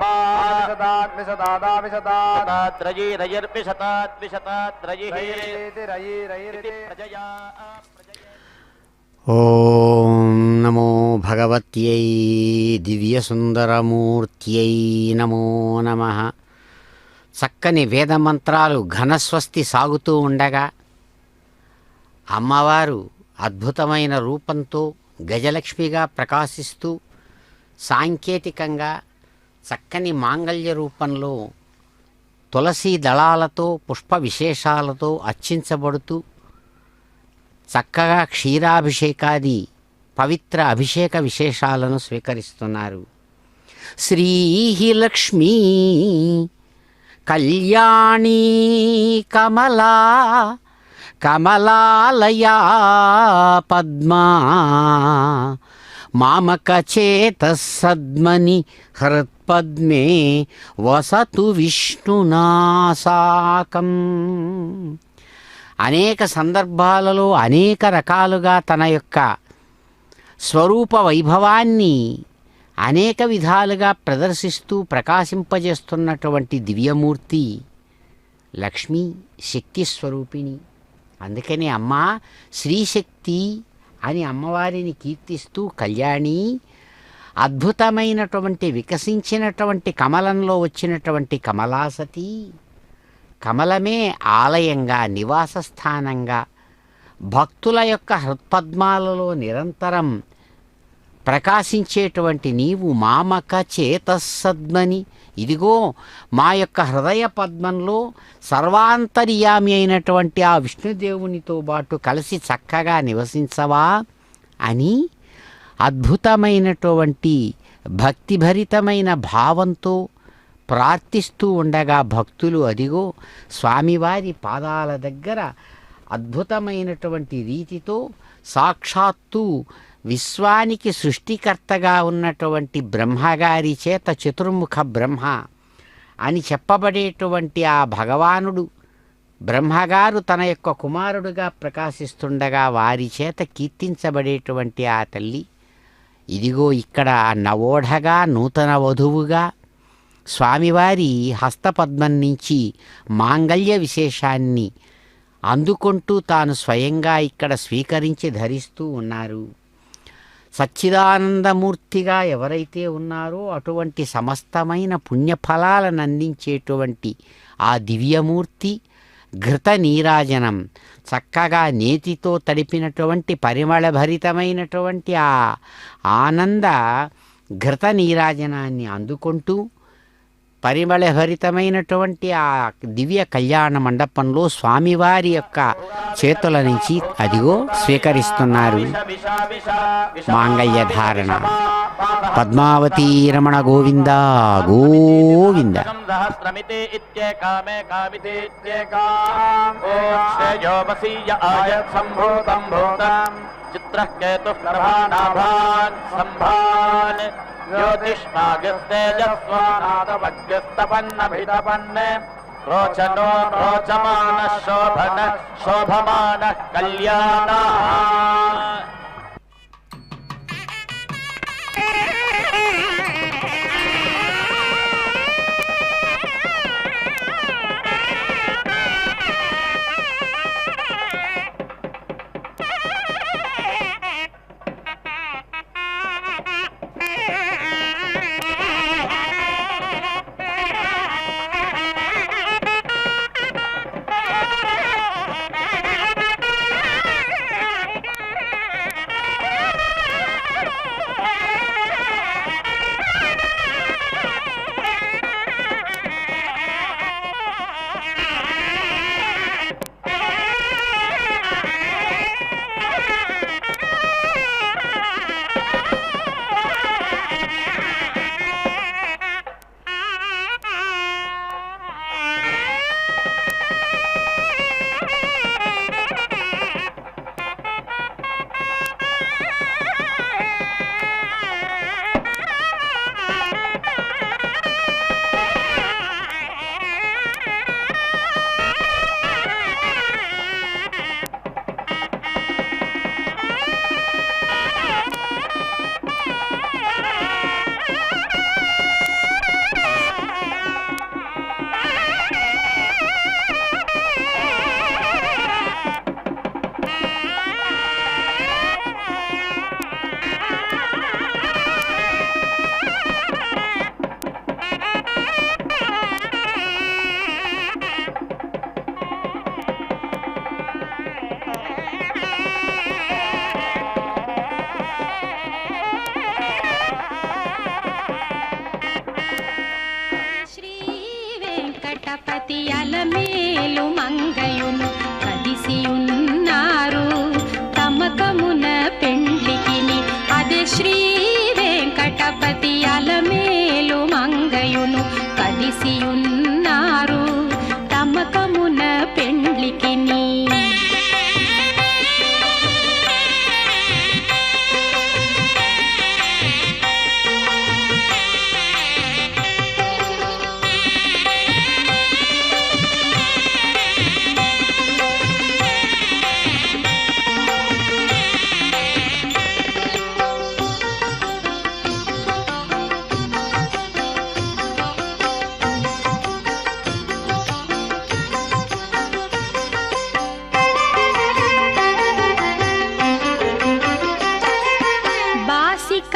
మా विशदाद्विशदादाविशदात् త్రయీ రయిర్విశతాద్విశతాద్రయిః रयिरिति रयि रयिरिति ప్రజయా ఓం నమో భగవత్యై దివ్యసుందరమూర్త్యై నమో నమః. చక్కని వేదమంత్రాలు ఘనస్వస్తి సాగుతూ ఉండగా అమ్మవారు అద్భుతమైన రూపంతో గజలక్ష్మిగా ప్రకాశిస్తూ సాంకేతికంగా చక్కని మాంగళ్య రూపంలో తులసీ దళాలతో పుష్ప విశేషాలతో అర్చించబడుతూ చక్కగా క్షీరాభిషేకాది పవిత్ర అభిషేక విశేషాలను స్వీకరిస్తున్నారు. శ్రీలక్ష్మీ కళ్యాణీ కమలా కమలాలయా పద్మా మామకచేతసద్మని హృత్పద్మే వసతు విష్ణునాసాకం. అనేక సందర్భాలలో అనేక రకాలుగా తన యొక్క స్వరూప వైభవాన్ని అనేక విధాలుగా ప్రదర్శిస్తూ ప్రకాశింపజేస్తున్నటువంటి దివ్యమూర్తి లక్ష్మీ శక్తి స్వరూపిణి. అందుకని అమ్మ శ్రీశక్తి అని అమ్మవారిని కీర్తిస్తూ కళ్యాణి, అద్భుతమైనటువంటి వికసించినటువంటి కమలంలో వచ్చినటువంటి కమలాసతి, కమలమే ఆలయంగా నివాస స్థానంగా భక్తుల యొక్క హృత్పద్మాలలో నిరంతరం ప్రకాశించేటువంటి నీవు మామక చేతస్సద్మని, ఇదిగో మా యొక్క హృదయ పద్మంలో సర్వాంతర్యామి అయినటువంటి ఆ విష్ణుదేవునితో పాటు కలిసి చక్కగా నివసించవా అని అద్భుతమైనటువంటి భక్తిభరితమైన భావంతో ప్రార్థిస్తూ ఉండగా భక్తులు అదిగో స్వామివారి పాదాల దగ్గర అద్భుతమైనటువంటి రీతితో సాక్షాత్తు విశ్వానికి సృష్టికర్తగా ఉన్నటువంటి బ్రహ్మగారి చేత చతుర్ముఖ బ్రహ్మ అని చెప్పబడేటువంటి ఆ భగవానుడు బ్రహ్మగారు తన యొక్క కుమారుడుగా ప్రకాశిస్తుండగా వారి చేత కీర్తించబడేటువంటి ఆ తల్లి ఇదిగో ఇక్కడ నవోఢగా నూతన వధువుగా స్వామివారి హస్తపద్మం నుంచి మాంగళ్య విశేషాన్ని అందుకుంటూ తాను స్వయంగా ఇక్కడ స్వీకరించి ధరిస్తూ ఉన్నారు. సచ్చిదానందమూర్తిగా ఎవరైతే ఉన్నారో అటువంటి సమస్తమైన పుణ్యఫలాలను అందించేటువంటి ఆ దివ్యమూర్తి ఘృత నీరాజనం చక్కగా నేతితో తడిపినటువంటి పరిమళభరితమైనటువంటి ఆ ఆనంద ఘృత నీరాజనాన్ని అందుకుంటూ పరిమళభరితమైనటువంటి ఆ దివ్య కళ్యాణ మండపంలో స్వామివారి యొక్క చేతుల నుంచి అదిగో స్వీకరిస్తున్నారు మాంగళ్య ధారణ. పద్మావతీ రమణ గోవింద గోవింద. ज्योतिष्मागस्तेजस्वानादवग्यस्तपन्नभितपन् रोचनो रोचमान शोभन शोभमान कल्याण.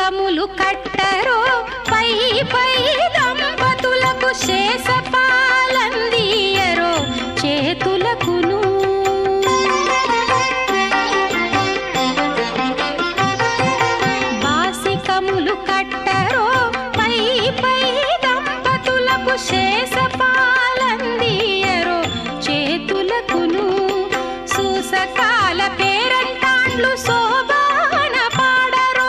బాసికములు కట్టరో పై పై దంపతులకు శేషపాలందియరో చేతులకును. బాసికములు కట్టరో పై పై దంపతులకు శేషపాలందియరో చేతులకును. సూసకాల పేరంటాండ్లు శోభాన పాడరో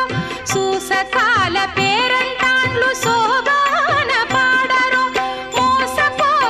సూసకాల పేరంటాండ్లు శోభాన పాడరో మోసపోక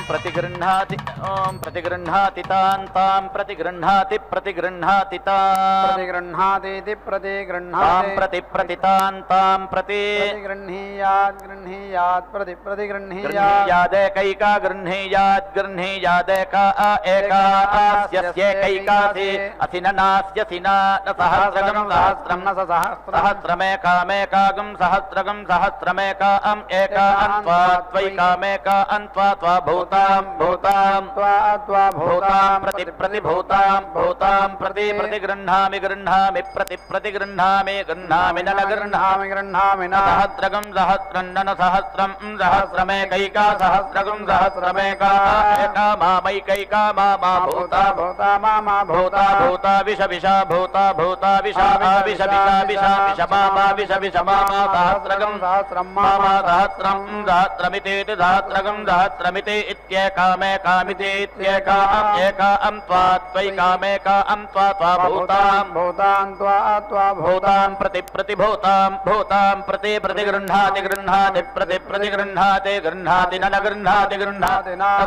प्रतिगृह्णाति ॐ प्रतिगृह्णाति तां प्रतिगृह्णाति प्रतिगृह्णाति प्रतिगृह्णातीति प्रतिगृह्णाति प्रतितां प्रति प्रतिगृह्णीयात् गृह्णीयात् प्रतिगृह्णीयात् गृह्णीयादेकैका गृह्णीयादेका एका अस्यैकासि असिननास्यसि न सहस्रगं सहस्रं न सहस्रमेकामेकागं सहस्रगं सहस्रमेकाम् एका अन्त्वा त्वैकामेका अन्त्वा त्वा भूतां प्रतिभूतां प्रति प्रतिगृह्णामि प्रतिगृह्णामि न गृह्णामि न सहस्रगं सहस्रं न सहस्रं सहस्रमेकैका सहस्रगं सहस्रमेका एका मामैकैका मा भूता भूता विष भूता विष मा सहस्रगं सहस्रं मा सहस्रं सहस्रमिति सहस्रगं सहस्रमिति इत्येकामेकामिति एका त्वा त्वैकामेका त्वा भूतां प्रति भूतां प्रति प्रतिगृह्णाति गृह्णाति न गृह्णाति न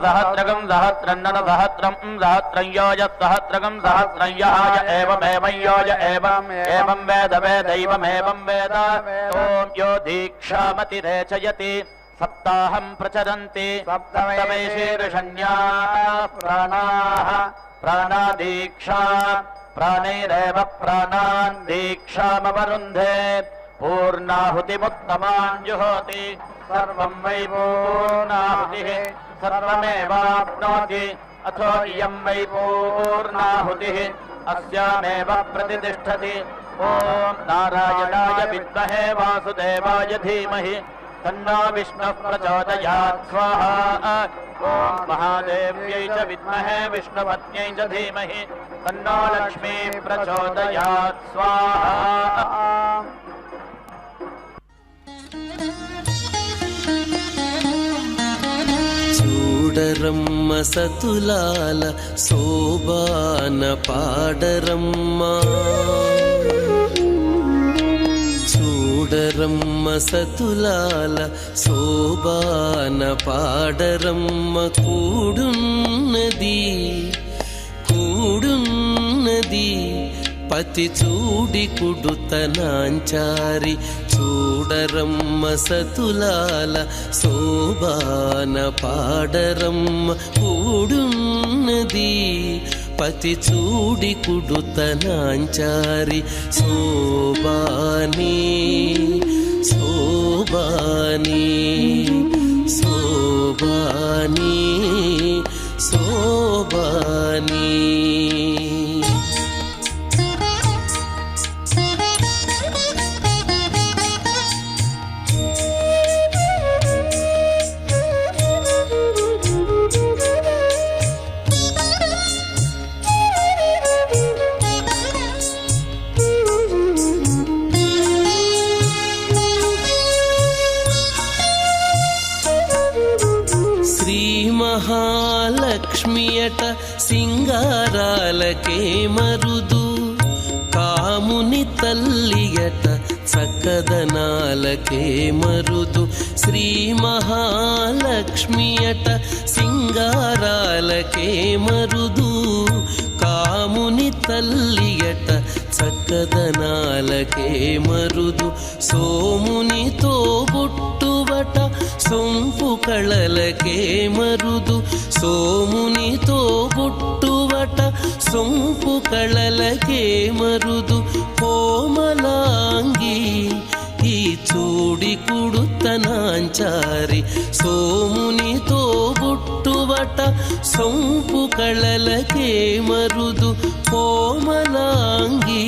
सहस्रगं सहस्रं न सहस्रं सहस्रं योज सहस्रगं सहस्रं यहाय एवमेवं योज एवं वेद वेदैवमेवं वेद ॐ यो दीक्षामतिरेचयति सप्ताहं प्रचरन्ति सप्तमैशीर्षण्याः प्राणादीक्षा प्राणैरेव प्राणान् दीक्षामवरुन्धे पूर्णाहुतिमुत्तमान् जुहोति सर्वं वै पूर्णाहुतिः सर्वमेवाप्नोति अथो इयं वै पूर्णाहुतिः अस्यामेव प्रतिष्ठति ॐ नारायणाय विद्महे वासुदेवाय धीमहि तन्नो विष्णुः प्रचोदयात् स्वाहा ॐ महादेव्यै च विद्महे विष्णुपत्न्यै च धीमहि तन्नो लक्ष्मी प्रचोदयात् स्वाहा చూడరమ్మ సతులాల శోభాన పాడరమ్మ చూడరమ్మ సతులాల శోభాన పాడరమ్మ కూడున్నది పతి చూడి కుడుతనాంచారి చూడరమ్మ సతులాల శోభాన పాడరమ్మ కూడున్నది పతి చూడి కుడుతనాంచారి శోభాని శోభాని శోభాని శోభాని మహాలక్ష్మియట సింగారాలకే మరుదు కాముని తల్లియట చక్కదనాలకే మరుదు శ్రీ మహాలక్ష్మియట సింగారాలకే మరుదు కాముని తల్లియట చక్కదనాలకే మరుదు సోమునితో బుట్టువట సొంపు కళలకే మరుదు సోమునితో బుట్టువట సొంపు కళలకే మరుదు కోమలాంగి ఈ చూడి కుడుతనాంచారి సోమునితో బుట్టువట సొంపు కళలకే మరుదు కోమలాంగి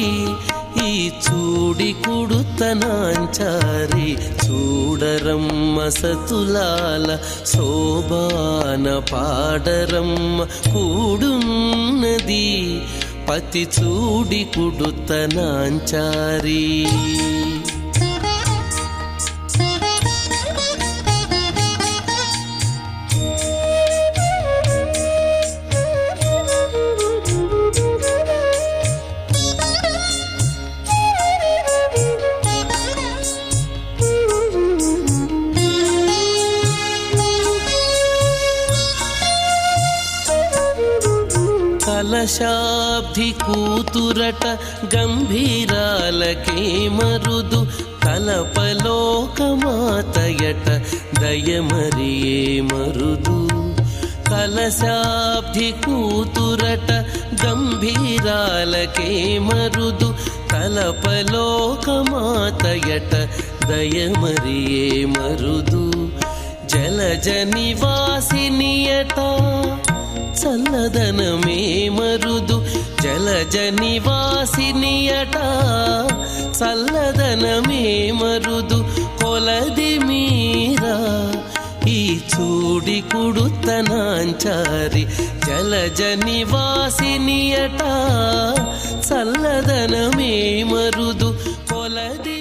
ఈ చూడి కుడుతనాంచారి చూడరమ్మ సతులాల శోభాన పాడరమ్మ కూడున్నది పతి చూడి కుడుతనాంచారి కలశాబ్ది కూతురట గంభీరాలకే మరుదు కలపలోకమాతయట దయమరియే మరుదు కలశాబ్ది కూతురట గంభీరాలకే మరుదు కలపలోకమాతయట దయమరియే మరుదు జలజ నివాసినియట చల్లదనమే మరుదు జలజ నివాసినియట చల్లదనమే మరుదు కొలది మీరా ఈ చూడి కుడుతనాంచారి జలజ నివాసినియట చల్లదనమే మరుదు కొలది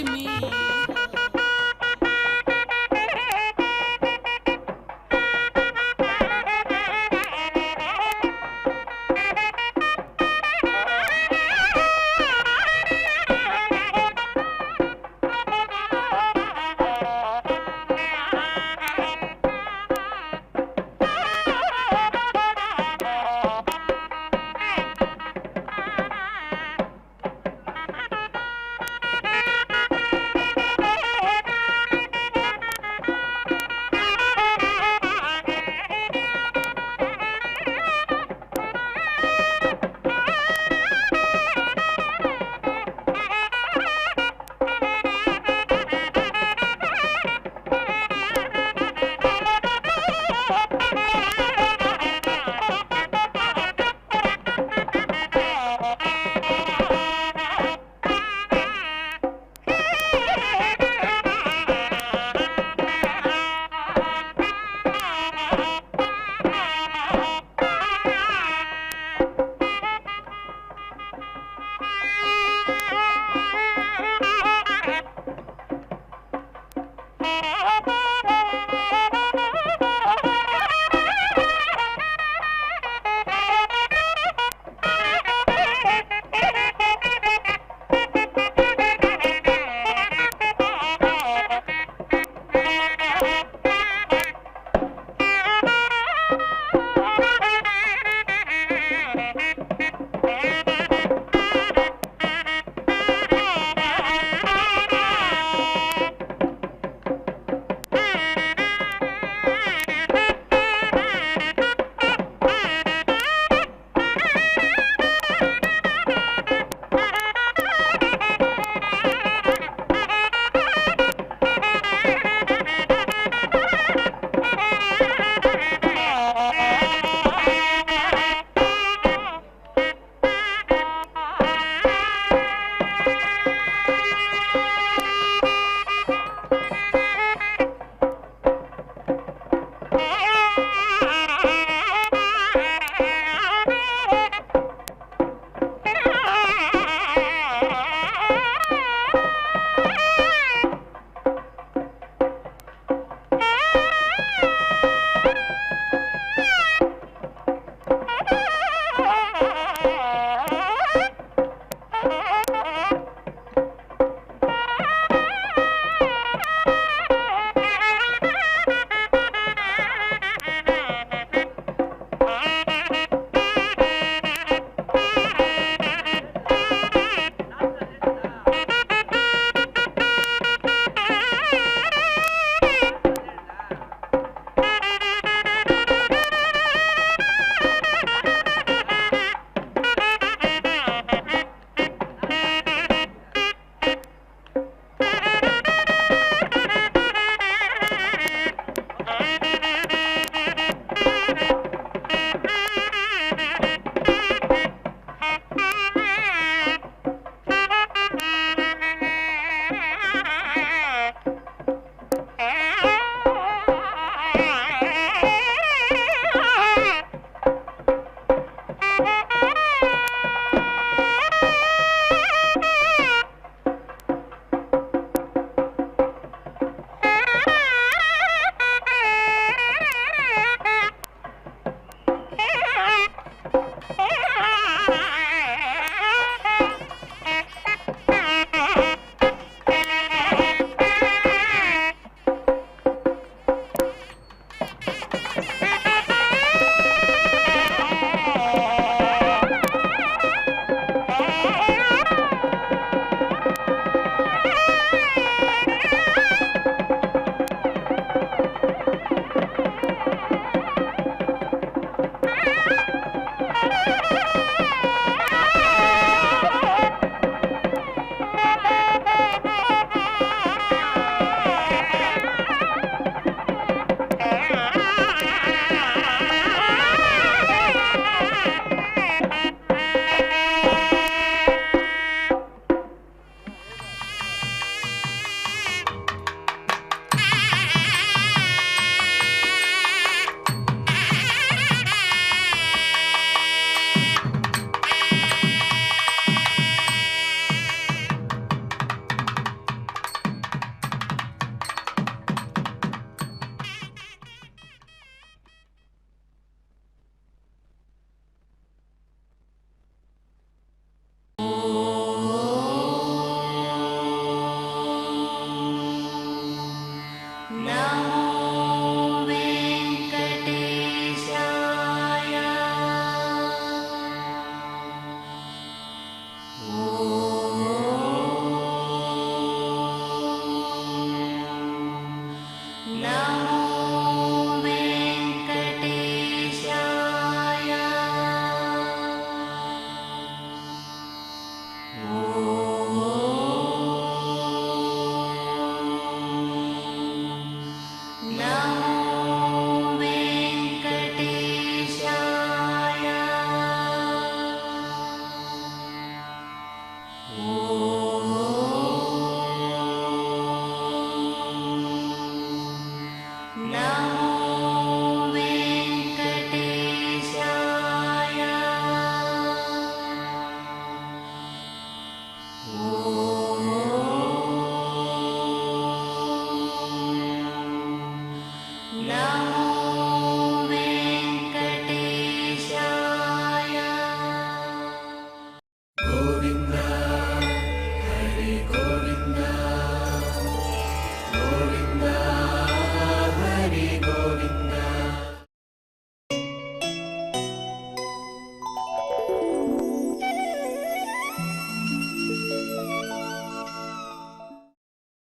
నమో